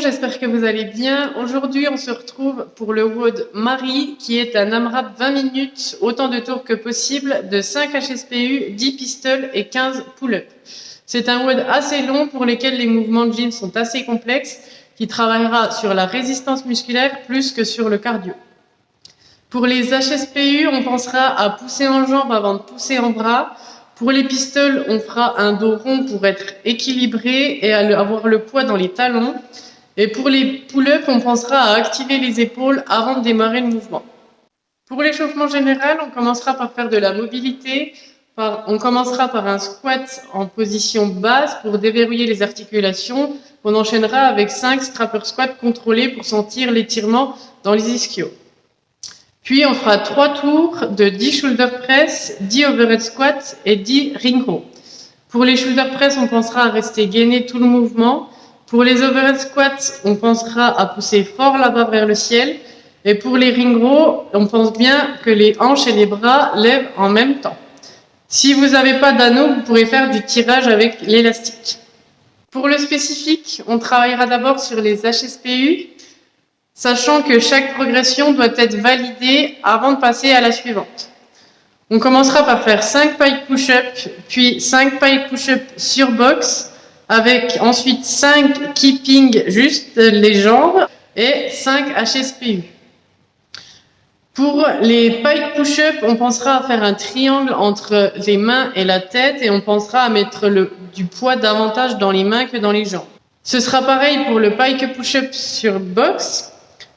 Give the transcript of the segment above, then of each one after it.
j'espère que vous allez bien. Aujourd'hui, on se retrouve pour le WOD Marie, qui est un AMRAP 20 minutes, autant de tours que possible, de 5 HSPU, 10 pistoles et 15 pull-ups. C'est un WOD assez long pour lequel les mouvements de gym sont assez complexes, qui travaillera sur la résistance musculaire plus que sur le cardio. Pour les HSPU, on pensera à pousser en jambes avant de pousser en bras. Pour les pistoles, on fera un dos rond pour être équilibré et avoir le poids dans les talons. Et pour les pull-ups, on pensera à activer les épaules avant de démarrer le mouvement. Pour l'échauffement général, on commencera par faire de la mobilité. On commencera par un squat en position basse pour déverrouiller les articulations. On enchaînera avec 5 strapper squats contrôlés pour sentir l'étirement dans les ischios. Puis on fera 3 tours de 10 shoulder press, 10 overhead squats et 10 ring row. Pour les shoulder press, on pensera à rester gainé tout le mouvement. Pour les overhead squats, on pensera à pousser fort la barre vers le ciel. Et pour les ring row, on pense bien que les hanches et les bras lèvent en même temps. Si vous n'avez pas d'anneau, vous pourrez faire du tirage avec l'élastique. Pour le spécifique, on travaillera d'abord sur les HSPU, sachant que chaque progression doit être validée avant de passer à la suivante. On commencera par faire 5 pike push-up, puis 5 pike push-up sur box, avec ensuite 5 keeping juste les jambes et 5 HSPU. Pour les pike push-up, on pensera à faire un triangle entre les mains et la tête et on pensera à mettre du poids davantage dans les mains que dans les jambes. Ce sera pareil pour le pike push-up sur box.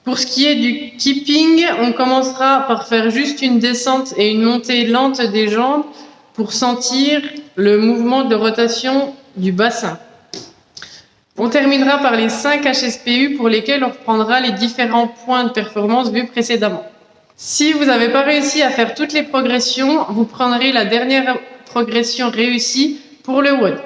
Pour ce qui est du keeping, on commencera par faire juste une descente et une montée lente des jambes pour sentir le mouvement de rotation du bassin. On terminera par les 5 HSPU pour lesquels on reprendra les différents points de performance vus précédemment. Si vous n'avez pas réussi à faire toutes les progressions, vous prendrez la dernière progression réussie pour le WOD.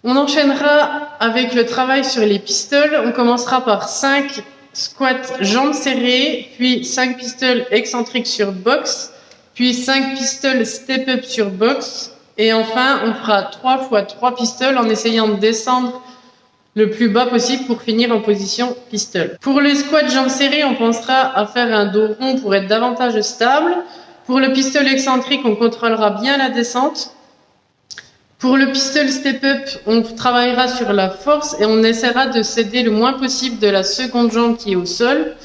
On enchaînera avec le travail sur les pistoles. On commencera par 5 squat jambes serrées, puis 5 pistoles excentriques sur box, puis 5 pistoles step-up sur box, et enfin on fera 3 fois 3 pistoles en essayant de descendre le plus bas possible pour finir en position pistole. Pour le squat jambes serrées, on pensera à faire un dos rond pour être davantage stable. Pour le pistol excentrique, on contrôlera bien la descente. Pour le pistol step-up, on travaillera sur la force et on essaiera de céder le moins possible de la seconde jambe qui est au sol.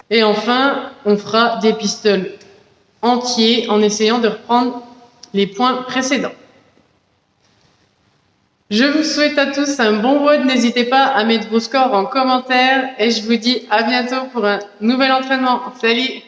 Et enfin, on fera des pistols entiers en essayant de reprendre les points précédents. Je vous souhaite à tous un bon WOD. N'hésitez pas à mettre vos scores en commentaire et je vous dis à bientôt pour un nouvel entraînement. Salut!